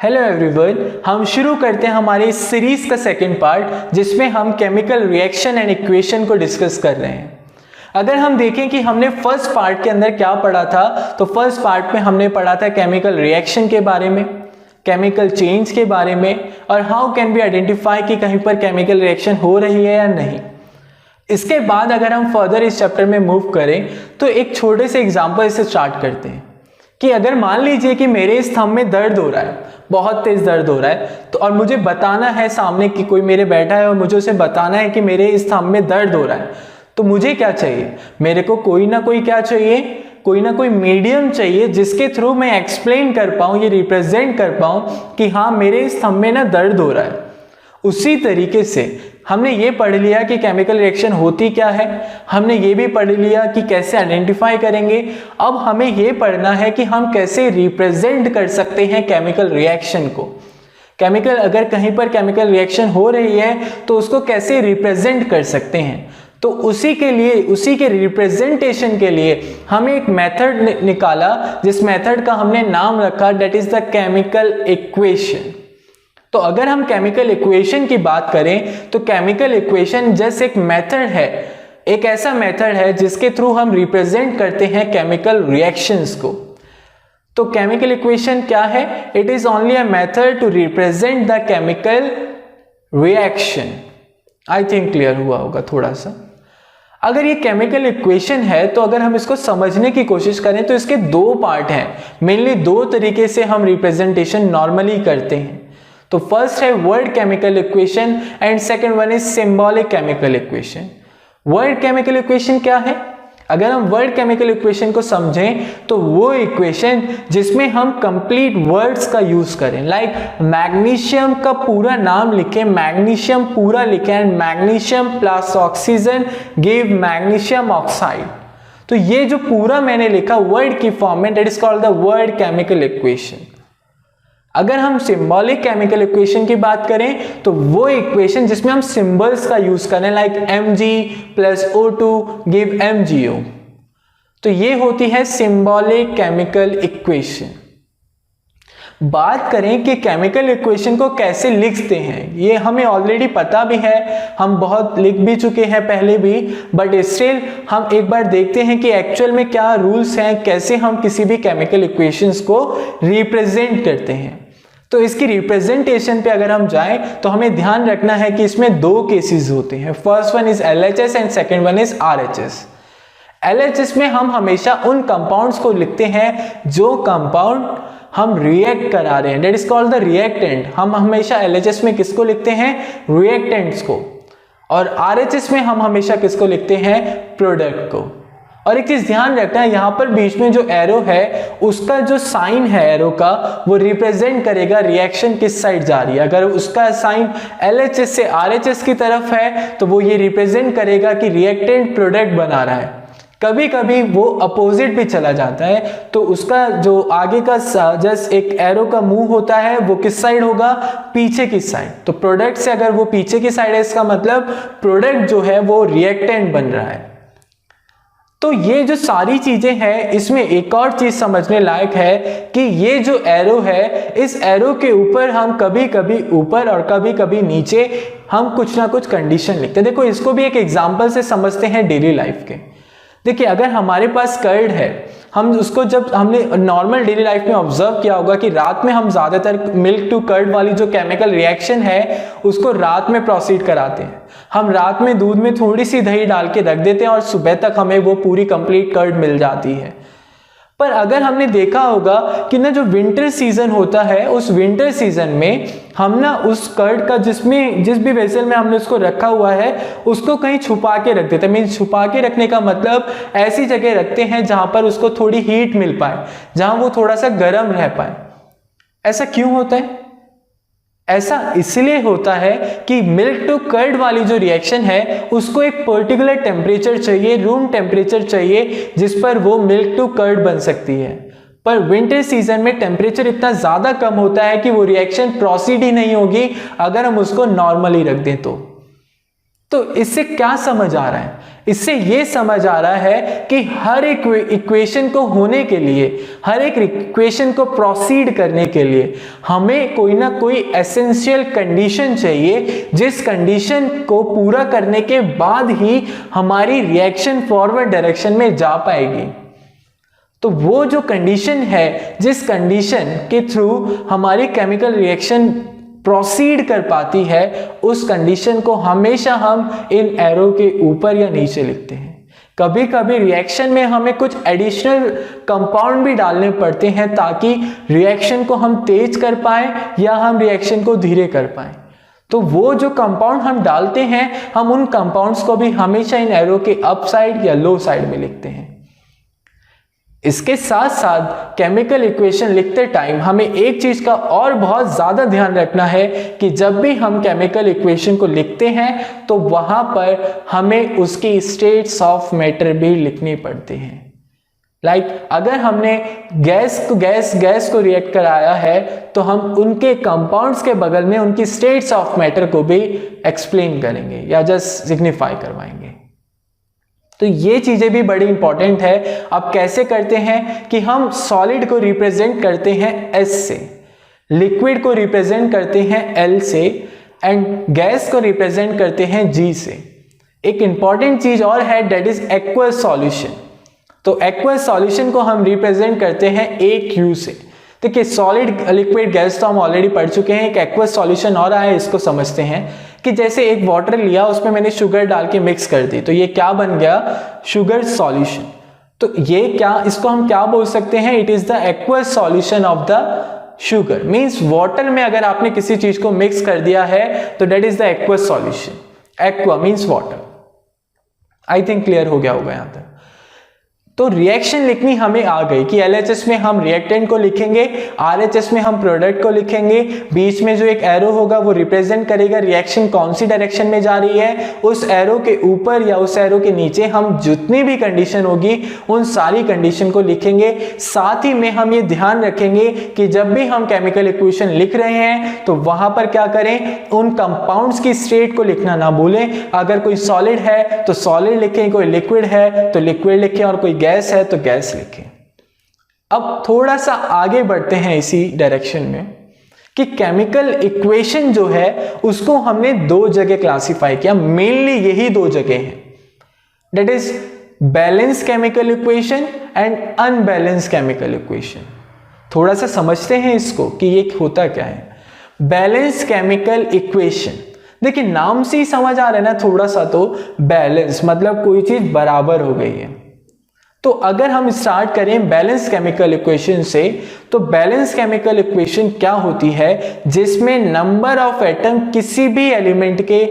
Hello everyone, हम शुरू करते हैं हमारे इस सीरीज का सेकंड पार्ट जिसमें हम केमिकल रिएक्शन एंड इक्वेशन को डिस्कस कर रहे हैं। अगर हम देखें कि हमने फर्स्ट पार्ट के अंदर क्या पढ़ा था, तो फर्स्ट पार्ट में हमने पढ़ा था केमिकल रिएक्शन के बारे में, केमिकल चेंज के बारे में और हाउ कैन बी आइडेंटिफाई कि कहीं पर केमिकल रिएक्शन हो रही है या नहीं। इसके बाद अगर हम फर्दर इस चैप्टर में मूव करें तो एक छोटे से एग्जाम्पल से स्टार्ट करते हैं कि अगर मान लीजिए कि मेरे इस थंब में दर्द हो रहा है, बहुत तेज दर्द हो रहा है, तो और मुझे बताना है, सामने कि कोई मेरे बैठा है और मुझे उसे बताना है कि मेरे इस थंब में दर्द हो रहा है, तो मुझे क्या चाहिए? मेरे को कोई ना कोई क्या चाहिए, कोई ना कोई मीडियम चाहिए जिसके थ्रू मैं एक्सप्लेन कर पाऊं, ये रिप्रेजेंट कर पाऊं कि हाँ मेरे इस थंब में ना दर्द हो रहा है। उसी तरीके से हमने ये पढ़ लिया कि केमिकल रिएक्शन होती क्या है, हमने ये भी पढ़ लिया कि कैसे आइडेंटिफाई करेंगे। अब हमें ये पढ़ना है कि हम कैसे रिप्रेजेंट कर सकते हैं केमिकल रिएक्शन को। केमिकल अगर कहीं पर केमिकल रिएक्शन हो रही है तो उसको कैसे रिप्रेजेंट कर सकते हैं। तो उसी के लिए, उसी के रिप्रेजेंटेशन के लिए हमें एक मेथड निकाला, जिस मेथड का हमने नाम रखा that is the chemical equation. तो अगर हम केमिकल इक्वेशन की बात करें तो केमिकल इक्वेशन जैसे एक मेथड है, एक ऐसा मेथड है जिसके थ्रू हम रिप्रेजेंट करते हैं केमिकल रिएक्शंस को। तो केमिकल इक्वेशन क्या है? It is only a method to represent the chemical reaction. I think clear हुआ होगा थोड़ा सा। अगर ये केमिकल इक्वेशन है तो अगर हम इसको समझने की कोशिश करें तो इसके दो पार्ट हैं। मेनली दो तरीके से हम रिप्रेजेंटेशन नॉर्मली करते हैं। तो फर्स्ट है word chemical equation and second one is symbolic chemical equation. Word chemical equation क्या है? अगर हम वर्ड केमिकल इक्वेशन को समझें तो वो इक्वेशन जिसमें हम कंप्लीट वर्ड्स का यूज करें, लाइक मैग्नीशियम का पूरा नाम लिखें, मैग्नीशियम पूरा लिखें and magnesium plus oxygen give magnesium oxide. तो ये जो पूरा मैंने लिखा वर्ड की फॉर्म में, that is called the word chemical equation. अगर हम सिंबॉलिक केमिकल इक्वेशन की बात करें तो वो इक्वेशन जिसमें हम सिंबल्स का यूज करें, like Mg plus O2 give MgO। तो ये होती है सिंबॉलिक केमिकल इक्वेशन। बात करें कि केमिकल इक्वेशन को कैसे लिखते हैं, ये हमें ऑलरेडी पता भी है, हम बहुत लिख भी चुके हैं पहले भी, बट स्टिल हम एक बार देखते हैं कि एक्चुअल में क्या रूल्स हैं, कैसे हम किसी भी केमिकल इक्वेशंस को रिप्रेजेंट करते हैं। तो इसकी रिप्रेजेंटेशन पे अगर हम जाएं तो हमें ध्यान रखना है कि इसमें दो केसेस होते हैं। First one is LHS and second one is RHS। LHS में हम हमेशा उन कंपाउंड्स को लिखते हैं जो कंपाउंड हम रिएक्ट करा रहे हैं, that is called the reactant. हम हमेशा LHS में किसको लिखते हैं? रिएक्टेंट्स को। और RHS में हम हमेशा किसको लिखते हैं? प्रोडक्ट को। और एक चीज ध्यान रखना है, यहां पर बीच में जो एरो है उसका जो साइन है एरो का, वो रिप्रेजेंट करेगा रिएक्शन किस साइड जा रही है। अगर उसका साइन LHS से RHS की तरफ है तो वो ये रिप्रेजेंट करेगा कि रिएक्टेंट प्रोडक्ट बना रहा है। कभी कभी वो अपोजिट भी चला जाता है, तो उसका जो आगे का जस्ट एक एरो का मुंह होता है वो किस साइड होगा? पीछे की साइड। तो प्रोडक्ट से अगर वो पीछे की साइड है, इसका मतलब प्रोडक्ट जो है वो रिएक्टेंट बन रहा है। तो ये जो सारी चीजें हैं, इसमें एक और चीज समझने लायक है कि ये जो एरो है, इस एरो के ऊपर हम कभी कभी ऊपर और कभी कभी नीचे हम कुछ ना कुछ कंडीशन लिखते हैं। देखो, इसको भी एक एग्जांपल से समझते हैं डेली लाइफ के। देखिए, अगर हमारे पास कर्ड है, हम उसको जब हमने नॉर्मल डेली लाइफ में ऑब्जर्व किया होगा कि रात में हम ज्यादातर मिल्क टू कर्ड वाली जो केमिकल रिएक्शन है उसको रात में प्रोसीड कराते हैं। हम रात में दूध में थोड़ी सी दही डाल के रख देते हैं और सुबह तक हमें वो पूरी कंप्लीट कर्ड मिल जाती है। पर अगर हमने देखा होगा कि ना जो विंटर सीजन होता है, उस विंटर सीजन में हम ना उस कर्ड का जिस भी वेसल में हमने उसको रखा हुआ है उसको कहीं छुपा के रख देते हैं। मीन्स छुपा के रखने का मतलब ऐसी जगह रखते हैं जहां पर उसको थोड़ी हीट मिल पाए, जहां वो थोड़ा सा गर्म रह पाए। ऐसा क्यों होता है? ऐसा इसलिए होता है कि मिल्क टू कर्ड वाली जो रिएक्शन है उसको एक पर्टिकुलर टेम्परेचर चाहिए, रूम टेम्परेचर चाहिए, जिस पर वो मिल्क टू कर्ड बन सकती है। पर विंटर सीजन में टेम्परेचर इतना ज्यादा कम होता है कि वो रिएक्शन प्रोसीड ही नहीं होगी अगर हम उसको नॉर्मली रख दें। तो तो इससे क्या समझ आ रहा है? इससे ये समझ आ रहा है कि हर एक इक्वेशन को होने के लिए, हर एक इक्वेशन को प्रोसीड करने के लिए हमें कोई ना कोई एसेंशियल कंडीशन चाहिए, जिस कंडीशन को पूरा करने के बाद ही हमारी रिएक्शन फॉरवर्ड डायरेक्शन में जा पाएगी। तो वो जो कंडीशन है, जिस कंडीशन के थ्रू हमारी केमिकल रिएक्शन प्रोसीड कर पाती है, उस कंडीशन को हमेशा हम इन एरो के ऊपर या नीचे लिखते हैं। कभी कभी रिएक्शन में हमें कुछ एडिशनल कंपाउंड भी डालने पड़ते हैं ताकि रिएक्शन को हम तेज कर पाए या हम रिएक्शन को धीरे कर पाए। तो वो जो कंपाउंड हम डालते हैं, हम उन कंपाउंड्स को भी हमेशा इन एरो के अप साइड या लो साइड में लिखते हैं। इसके साथ साथ केमिकल इक्वेशन लिखते टाइम हमें एक चीज का और बहुत ज्यादा ध्यान रखना है कि जब भी हम केमिकल इक्वेशन को लिखते हैं तो वहां पर हमें उसकी स्टेट्स ऑफ मैटर भी लिखनी पड़ती हैं। अगर हमने गैस को रिएक्ट कराया है तो हम उनके कंपाउंड्स के बगल में उनकी स्टेट्स ऑफ मैटर को भी एक्सप्लेन करेंगे या जस्ट सिग्निफाई करवाएंगे। तो ये चीजें भी बड़ी इंपॉर्टेंट है। अब कैसे करते हैं कि हम सॉलिड को रिप्रेजेंट करते हैं S से, लिक्विड को रिप्रेजेंट करते हैं L से एंड गैस को रिप्रेजेंट करते हैं G से। एक इंपॉर्टेंट चीज और है, दैट इज एक्वस सॉल्यूशन। तो एक्वस सॉल्यूशन को हम रिप्रेजेंट करते हैं AQ से। देखिए सॉलिड, लिक्विड, गैस तो हम ऑलरेडी पढ़ चुके हैं। एक एक्वस सॉल्यूशन और आया, इसको समझते हैं कि जैसे एक वाटर लिया, उसमें मैंने शुगर डाल के मिक्स कर दी, तो ये क्या बन गया? Sugar solution. तो ये क्या, इसको हम क्या बोल सकते हैं? It is the aqueous solution of the sugar. Means water में अगर आपने किसी चीज को मिक्स कर दिया है तो that is the aqueous solution. Aqua means water. I think clear हो गया होगा यहां तक। तो रिएक्शन लिखनी हमें आ गई कि LHS में हम रिएक्टेंट को लिखेंगे, RHS में हम प्रोडक्ट को लिखेंगे, बीच में जो एक एरो होगा वो रिप्रेजेंट करेगा रिएक्शन कौन सी डायरेक्शन में जा रही है। उस एरो के ऊपर या उस एरो के नीचे हम जितनी भी कंडीशन होगी उन सारी कंडीशन को लिखेंगे। साथ ही में हम ये ध्यान रखेंगे कि जब भी हम केमिकल इक्वेशन लिख रहे हैं तो वहां पर क्या करें, उन कंपाउंड्स की स्टेट को लिखना ना भूलें। अगर कोई सॉलिड है तो सॉलिड लिखें, कोई लिक्विड है तो लिक्विड लिखें, और कोई गैस है तो गैस लिखें। अब थोड़ा सा आगे बढ़ते हैं इसी डायरेक्शन में कि केमिकल इक्वेशन जो है उसको हमने दो जगह क्लासिफाई किया। मेनली यही दो जगह हैं, that is balance chemical equation and unbalance chemical equation. थोड़ा सा समझते हैं इसको कि ये होता क्या है। बैलेंस केमिकल इक्वेशन, देखिए नाम से ही समझ आ रहा है ना थोड़ा सा, तो बैलेंस मतलब कोई चीज बराबर हो गई है। तो अगर हम स्टार्ट करें बैलेंस केमिकल इक्वेशन से, तो बैलेंस केमिकल इक्वेशन क्या होती है, जिसमें नंबर ऑफ एटम किसी भी एलिमेंट के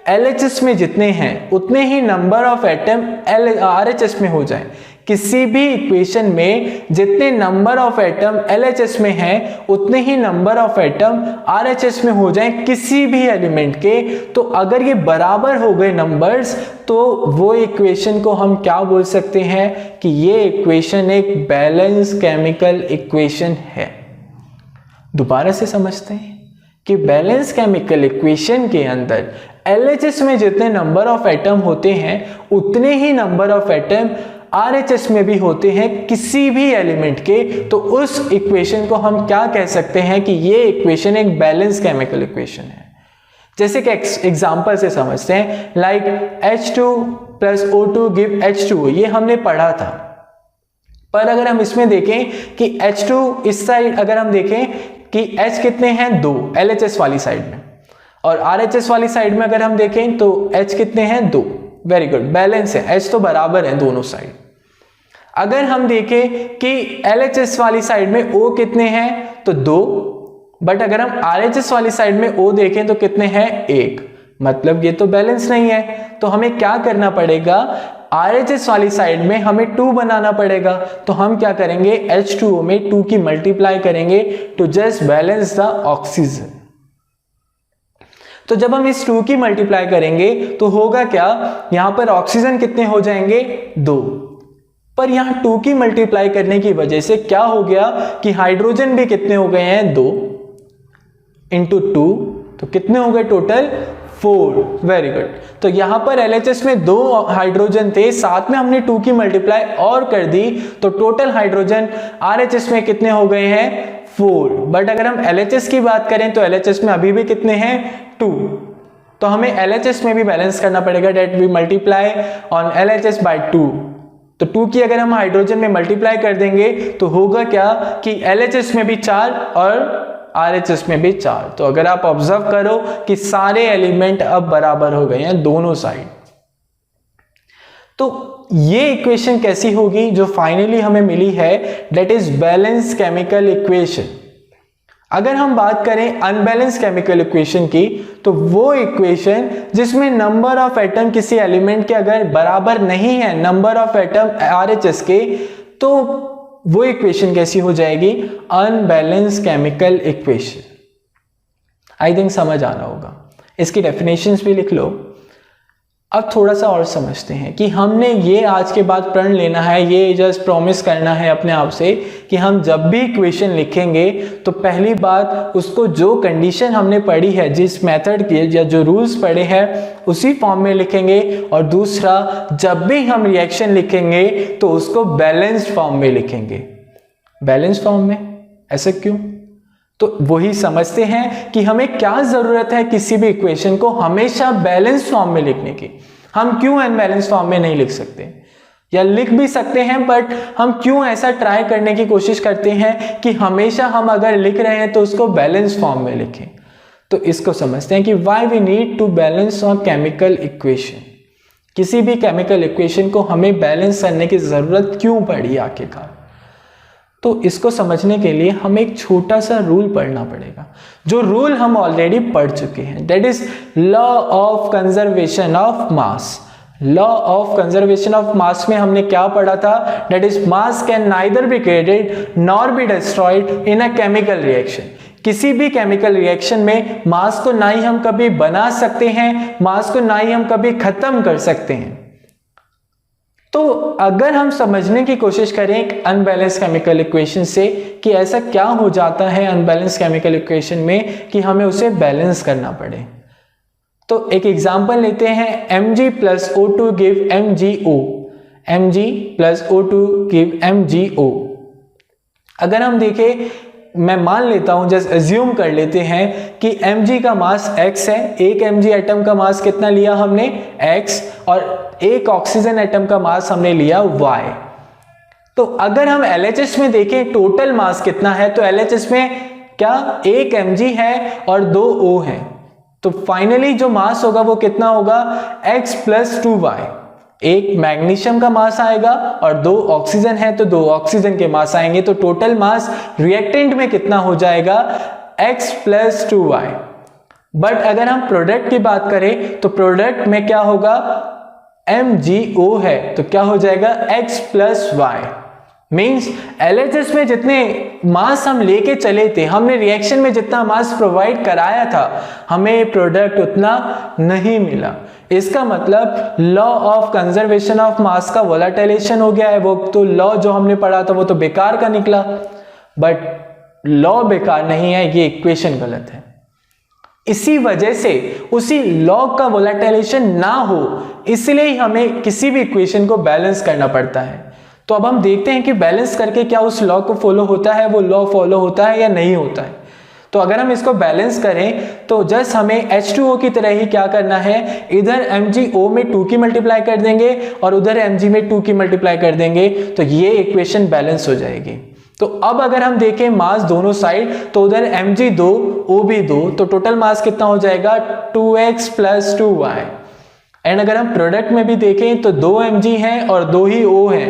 LHS में जितने हैं उतने ही नंबर ऑफ एटम RHS में हो जाए। किसी भी इक्वेशन में जितने नंबर ऑफ एटम LHS में हैं उतने ही नंबर ऑफ एटम RHS में हो जाए किसी भी एलिमेंट के। तो अगर ये बराबर हो गए नंबर्स, तो वो इक्वेशन को हम क्या बोल सकते हैं कि ये इक्वेशन एक बैलेंस केमिकल इक्वेशन है। दोबारा से समझते हैं कि बैलेंस केमिकल इक्वेशन के अंदर LHS में जितने नंबर ऑफ एटम होते हैं उतने ही नंबर ऑफ एटम RHS में भी होते हैं किसी भी एलिमेंट के। तो उस इक्वेशन को हम क्या कह सकते हैं कि ये इक्वेशन एक बैलेंस केमिकल इक्वेशन है। जैसे कि एग्जांपल से समझते हैं, like H2 + O2 give H2O, ये हमने पढ़ा था। पर अगर हम इसमें देखें कि H2 इस साइड अगर हम देखें कि H कितने हैं, 2 LHS वाली साइड में, और RHS वाली साइड में अगर हम देखें तो H कितने हैं, 2। वेरी गुड, बैलेंस है, H तो बराबर है दोनों साइड। अगर हम देखें कि LHS वाली साइड में O कितने हैं, तो 2, बट अगर हम RHS वाली साइड में O देखें तो कितने हैं, 1। मतलब ये तो बैलेंस नहीं है। तो हमें क्या करना पड़ेगा, RHS वाली साइड में हमें 2 बनाना पड़ेगा। तो हम क्या करेंगे, H2O में 2 की मल्टीप्लाई करेंगे to just balance the oxygen. तो जब हम इस 2 की मल्टीप्लाई करेंगे तो होगा क्या, यहां पर ऑक्सीजन कितने हो जाएंगे, 2। पर यहां 2 की मल्टीप्लाई करने की वजह से क्या हो गया कि हाइड्रोजन भी कितने हो गए हैं, 2 × 2, तो कितने हो गए टोटल, 4, वेरी गुड। तो यहाँ पर LHS में 2 हाइड्रोजन थे, साथ में हमने 2 की मल्टीप्लाई और कर दी, तो टोटल हाइड्रोजन RHS में कितने हो गए हैं 4। बट अगर हम LHS की बात करें तो LHS में अभी भी कितने हैं 2, तो हमें LHS में भी बैलेंस करना पड़ेगा, that we multiply on LHS by 2। तो 2 की अगर हम हाइड्रोजन में मल्टीप्लाई कर देंगे तो होगा क्या कि LHS में भी 4 और RHS में भी 4। तो अगर आप ऑब्जर्व करो कि सारे एलिमेंट अब बराबर हो गए हैं दोनों साइड। तो ये इक्वेशन कैसी होगी जो फाइनली हमें मिली है, that is balance chemical equation. अगर हम बात करें अनबैलेंस केमिकल इक्वेशन की, तो वो इक्वेशन जिसमें नंबर ऑफ एटम किसी एलिमेंट के अगर बराबर नहीं है नंबर ऑफ एटम RHS के, तो वो इक्वेशन कैसी हो जाएगी, unbalance chemical equation. I think समझ आ रहा होगा। इसकी डेफिनेशंस भी लिख लो। अब थोड़ा सा और समझते हैं कि हमने ये आज के बाद प्रण लेना है, ये जस्ट प्रॉमिस करना है अपने आप से कि हम जब भी इक्वेशन लिखेंगे तो पहली बात उसको जो कंडीशन हमने पढ़ी है, जिस मेथड के या जो रूल्स पढ़े हैं उसी फॉर्म में लिखेंगे, और दूसरा जब भी हम रिएक्शन लिखेंगे तो उसको बैलेंस्ड फॉर्म में लिखेंगे। बैलेंस्ड फॉर्म में ऐसा क्यों? तो वही समझते हैं कि हमें क्या जरूरत है किसी भी इक्वेशन को हमेशा बैलेंस फॉर्म में लिखने की। हम क्यों अनबैलेंस फॉर्म में नहीं लिख सकते, या लिख भी सकते हैं, बट हम क्यों ऐसा ट्राई करने की कोशिश करते हैं कि हमेशा हम अगर लिख रहे हैं तो उसको बैलेंस फॉर्म में लिखें। तो इसको समझते हैं कि why we need to balance on chemical equation. किसी भी केमिकल इक्वेशन को हमें बैलेंस करने की जरूरत क्यों पड़ी आखिरकार। तो इसको समझने के लिए हमें एक छोटा सा रूल पढ़ना पड़ेगा, जो रूल हम ऑलरेडी पढ़ चुके हैं, that is law of conservation of mass. Law of conservation of mass में हमने क्या पढ़ा था, that is mass can neither be created nor be destroyed in a chemical reaction. किसी भी केमिकल रिएक्शन में मास को ना ही हम कभी बना सकते हैं, मास को ना ही हम कभी खत्म कर सकते हैं। तो अगर हम समझने की कोशिश करें एक अनबैलेंस केमिकल इक्वेशन से कि ऐसा क्या हो जाता है अनबैलेंस केमिकल इक्वेशन में कि हमें उसे बैलेंस करना पड़े, तो एक एग्जांपल लेते हैं, Mg plus O2 give MgO, Mg plus O2 give MgO। अगर हम देखें, मैं मान लेता हूं, जस्ट अज्यूम कर लेते हैं कि Mg का मास x है, एक Mg एटम का मास कितना लिया हमने x, और एक ऑक्सीजन एटम का मास हमने लिया y। तो अगर हम LHS में देखें टोटल मास कितना है, तो LHS में क्या एक Mg है और 2 O है, तो फाइनली जो मास होगा वो कितना होगा x plus 2y। एक मैग्नीशियम का मास आएगा और 2 ऑक्सीजन है तो 2 ऑक्सीजन के मास आएंगे, तो टोटल मास रिएक्टेंट में कितना हो जाएगा x plus 2y। बट अगर हम प्रोडक्ट की बात करें तो प्रोडक्ट में क्या होगा, MgO है तो क्या हो जाएगा x plus y। Means LHS में जितने मास हम लेके चले थे, हमने रिएक्शन में जितना मास प्रोवाइड कराया था, हमें प्रोडक्ट उतना नहीं मिला। इसका मतलब law of conservation of mass का वोलेटाइलेशन हो गया है। वो तो लॉ जो हमने पढ़ा था वो तो बेकार का निकला, बट लॉ बेकार नहीं है, ये इक्वेशन गलत है। इसी वजह से उसी लॉ का वोलेटाइलेशन ना हो, इसलिए हमें किसी भी इक्वेशन को बैलेंस करना पड़ता है। तो अब हम देखते हैं कि बैलेंस करके क्या उस लॉ को फॉलो होता है, वो लॉ फॉलो होता है या नहीं होता है। तो अगर हम इसको बैलेंस करें तो जस्ट हमें H2O की तरह ही क्या करना है, इधर MgO में 2 की मल्टीप्लाई कर देंगे और उधर Mg में 2 की मल्टीप्लाई कर देंगे, तो ये इक्वेशन बैलेंस हो जाएगी। तो अब अगर हम देखें मास दोनों साइड, तो उधर Mg 2 O भी 2, तो टोटल मास कितना हो जाएगा 2x plus 2y। एंड अगर हम प्रोडक्ट में भी देखें तो 2 Mg है और 2 ही O है,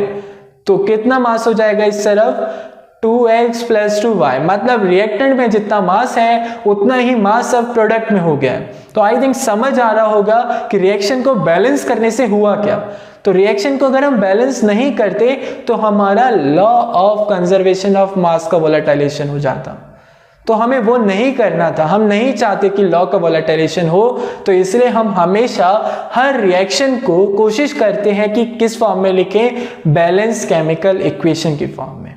तो कितना मास हो जाएगा इस तरफ 2x plus 2y। मतलब रिएक्टेंट में जितना मास है उतना ही मास अब प्रोडक्ट में हो गया है। तो आई थिंक समझ आ रहा होगा कि रिएक्शन को बैलेंस करने से हुआ क्या। तो रिएक्शन को अगर हम बैलेंस नहीं करते तो हमारा law of conservation of mass का वोलेटाइलेशन हो जाता। तो हमें वो नहीं करना था, हम नहीं चाहते कि लॉ का वोलेटाइलेशन हो, तो इसलिए हम हमेशा हर रिएक्शन को कोशिश करते हैं कि किस फॉर्म में लिखें, बैलेंस केमिकल इक्वेशन की फॉर्म में।